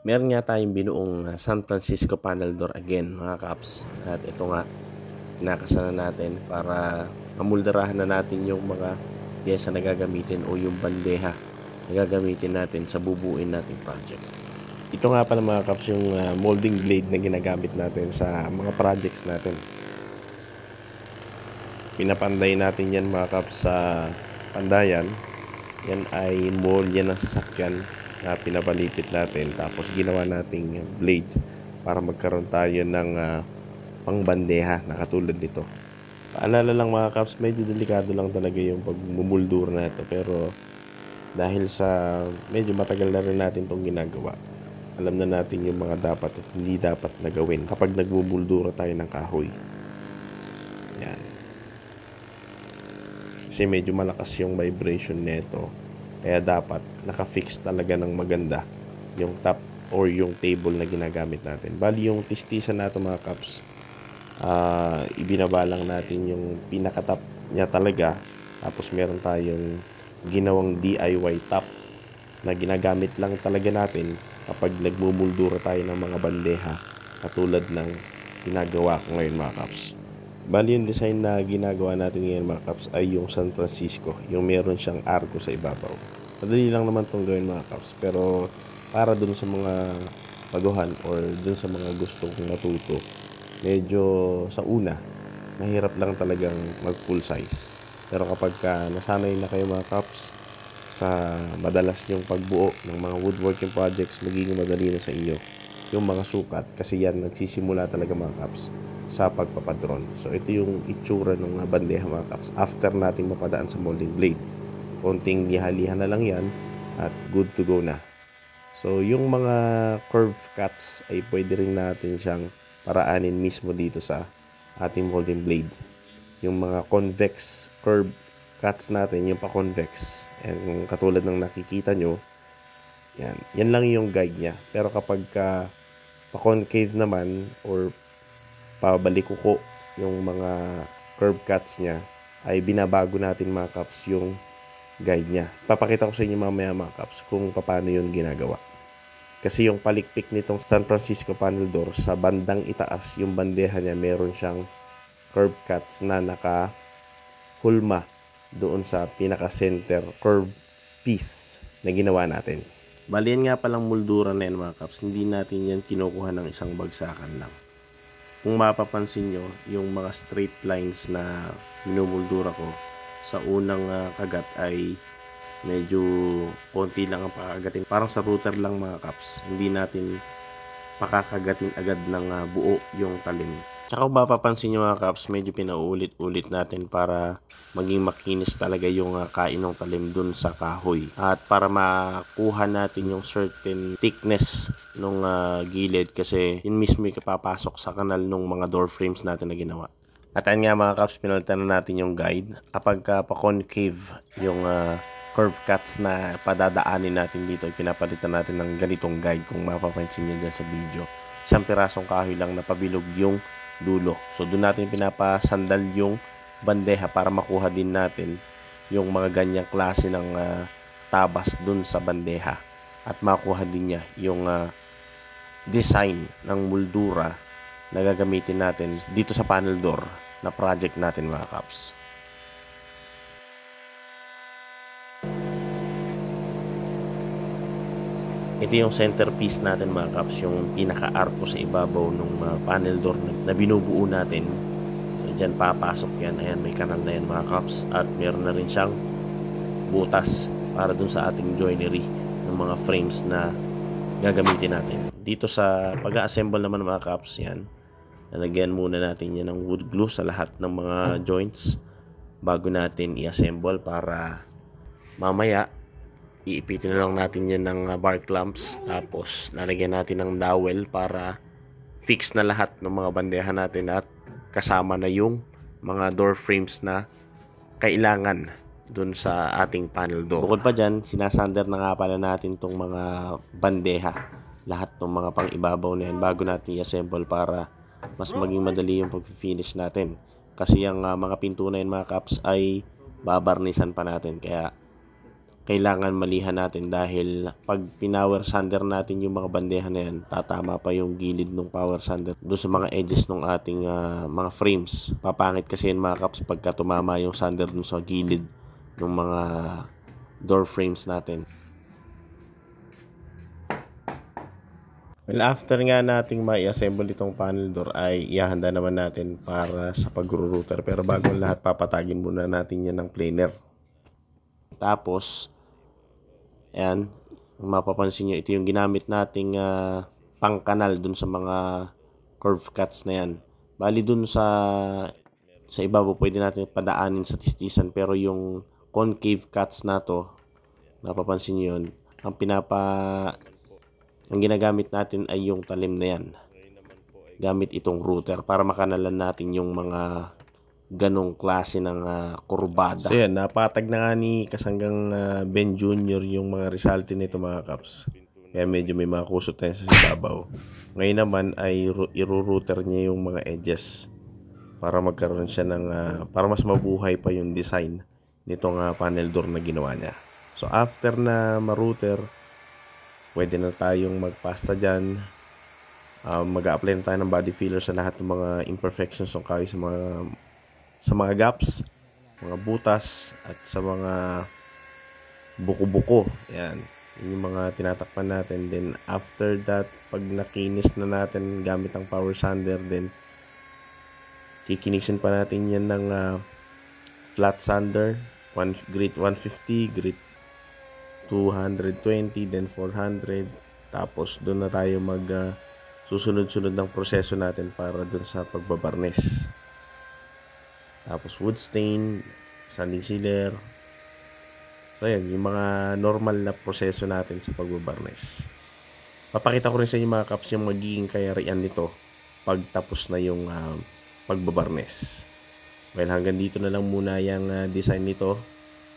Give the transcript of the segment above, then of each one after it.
Meron nga tayong binuong San Francisco panel door again mga kaps. At ito nga, kinakasa na natin para mamuldarahan na natin yung mga pyesa na gagamitin o yung bandeha na gagamitin natin sa bubuin nating project. Ito nga pala mga kaps yung molding blade na ginagamit natin sa mga projects natin. Pinapanday natin yan mga kaps sa pandayan. Yan ay mold yan ng sasakyan na pinapalipit natin, tapos ginawa nating blade para magkaroon tayo ng pangbandeha na katulad nito. Paalala lang mga kaps, medyo delikado lang talaga yung pagmumuldura na ito, pero dahil sa medyo matagal na rin natin itong ginagawa, alam na natin yung mga dapat at hindi dapat na gawin kapag nagmumuldura tayo ng kahoy. Yan. Kasi medyo malakas yung vibration nito, kaya dapat naka-fix talaga ng maganda yung top or yung table na ginagamit natin. Bali yung tistisan natin mga kaps, ibinaba lang natin yung pinaka-top niya talaga. Tapos meron tayong ginawang DIY top na ginagamit lang talaga natin kapag nagmumuldura tayo ng mga bandeha, katulad ng ginagawa ko ngayon mga kaps. Bali yung design na ginagawa natin ngayon mga kaps ay yung San Francisco, yung meron siyang arko sa ibabaw. Madali lang naman itong gawin mga kaps, pero para dun sa mga baguhan or dun sa mga gustong matuto, medyo sa una mahirap lang talagang mag full size. Pero kapag nasanay na kayo mga kaps sa madalas yung pagbuo ng mga woodworking projects, magiging madali na sa inyo yung mga sukat, kasi yan nagsisimula talaga mga kaps sa pagpapadron. So ito yung itsura ng bandeha mga kaps after nating mapadaan sa molding blade. Konting lihalihan na lang yan at good to go na. So yung mga curve cuts ay pwede rin natin siyang paraanin mismo dito sa ating molding blade. Yung mga convex curve cuts natin, yung pa-convex, and katulad ng nakikita nyo, yan lang yung guide niya. Pero kapag pa-concave naman or pabaliko yung mga curve cuts niya, ay binabago natin mga kaps yung guide niya. Papakita ko sa inyo mamaya mga kaps kung paano yun ginagawa. Kasi yung palikpik nitong San Francisco panel door, sa bandang itaas yung bandeha niya, meron siyang curve cuts na nakahulma doon sa pinaka-center curve piece na ginawa natin. Bali yan nga palang muldura na yan mga kaps, hindi natin yan kinukuha ng isang bagsakan lang. Kung mapapansin nyo, yung mga straight lines na minumuldura ko, sa unang kagat ay medyo konti lang ang pakagatin. Parang sa router lang mga kaps, hindi natin pakakagatin agad ng buo yung talim. Tsaka kung mapapansin nyo mga kaps, medyo pinaulit-ulit natin para maging makinis talaga yung kain ng talim dun sa kahoy. At para makuha natin yung certain thickness ng gilid, kasi yun mismo yung papasok sa kanal ng mga door frames natin na ginawa. At ayun nga mga kaps, pinalitan na natin yung guide. Kapag pa-concave yung curve cuts na padadaanin natin dito, pinapalitan natin ng ganitong guide. Kung mapapansin nyo dyan sa video, isang pirasong kahoy lang na pabilog yung dulo. So doon natin pinapasandal yung bandeha para makuha din natin yung mga ganyang klase ng tabas dun sa bandeha, at makuha din niya yung design ng muldura na gagamitin natin dito sa panel door na project natin mga kaps. Ito yung centerpiece natin mga kaps, yung pinaka-arko sa ibabaw ng panel door na binubuo natin. So dyan papasok yan, ayan may kanal na yan mga kaps, at meron na rin siyang butas para dun sa ating joinery ng mga frames na gagamitin natin. Dito sa pag-assemble naman mga kaps, yan, nalagyan muna natin yan ng wood glue sa lahat ng mga joints bago natin i-assemble, para mamaya iipitin na lang natin yan ng bar clamps, tapos lalagyan natin ng dowel para fix na lahat ng mga bandeha natin, at kasama na yung mga door frames na kailangan dun sa ating panel door. Bukod pa dyan, sinasander na nga pala natin tong mga bandeha, lahat ng mga pang ibabaw na yan bago natin i-assemble, para mas maging madali yung pag-finish natin. Kasi yung mga pinto na yan mga kaps ay babarnisan pa natin, kaya kailangan malihan natin dahil pag pinower sander natin yung mga bandeja na yan, tatama pa yung gilid ng power sander doon sa mga edges ng ating mga frames. Papangit kasi yan mga kaps pagka tumama yung sander doon sa gilid ng mga door frames natin. Well, after nga nating ma-assemble itong panel door ay ihahanda naman natin para sa pag-router. Pero bago ang lahat, papatagin muna natin yan ng planer. Tapos, ayan, mapapansin nyo, ito yung ginamit nating pangkanal dun sa mga curve cuts na yan. Bali dun sa ibabaw pwede natin padaanin sa tistisan, pero yung concave cuts na to, napapansin nyo yun, ang ginagamit natin ay yung talim na yan. Gamit itong router para makanalan natin yung mga ganong klase ng kurbada. So yan, napatag na nga ni Kasanggang Ben Jr. yung mga resulte nito mga kaps. Kaya medyo may mga kusot na sa ibabaw. Ngayon naman ay i-router niya yung mga edges para magkaroon siya ng para mas mabuhay pa yung design nitong panel door na ginawa niya. So after na ma-router, pwede na tayong magpasta dyan. Mag-a-apply na tayo ng body filler sa lahat ng mga imperfections ng kaya sa mga gaps, mga butas, at sa mga buko-buko. Yan. Yun yung mga tinatakpan natin. Then, after that, pag nakinis na natin gamit ang power sander, then, kikinisin pa natin yan ng flat sander, grit 150, grit 220, then 400. Tapos, doon na tayo susunod-sunod ng proseso natin para doon sa pagbabarnes. Tapos wood stain, sanding sealer. So ayan, yung mga normal na proseso natin sa pagbabarnes. Papakita ko rin sa inyo mga kaps yung magiging kayarian nito pag tapos na yung pagbabarnes. Well, hanggang dito na lang muna yung design nito,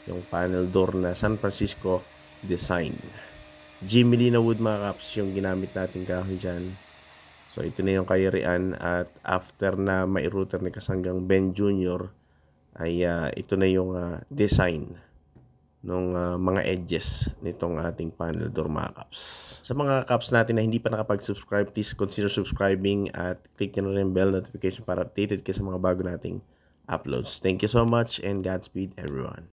yung panel door na San Francisco design. Jimmy Lina wood mga kaps yung ginamit natin kahoy dyan. So, ito na yung kayarian at after na mai-router ni Kasanggang Ben Jr. ay ito na yung design ng mga edges nitong ating panel door mga kaps. Sa mga kaps natin na hindi pa nakapag-subscribe, please consider subscribing at click nyo na rin bell notification para updated kayo sa mga bago nating uploads. Thank you so much and Godspeed everyone.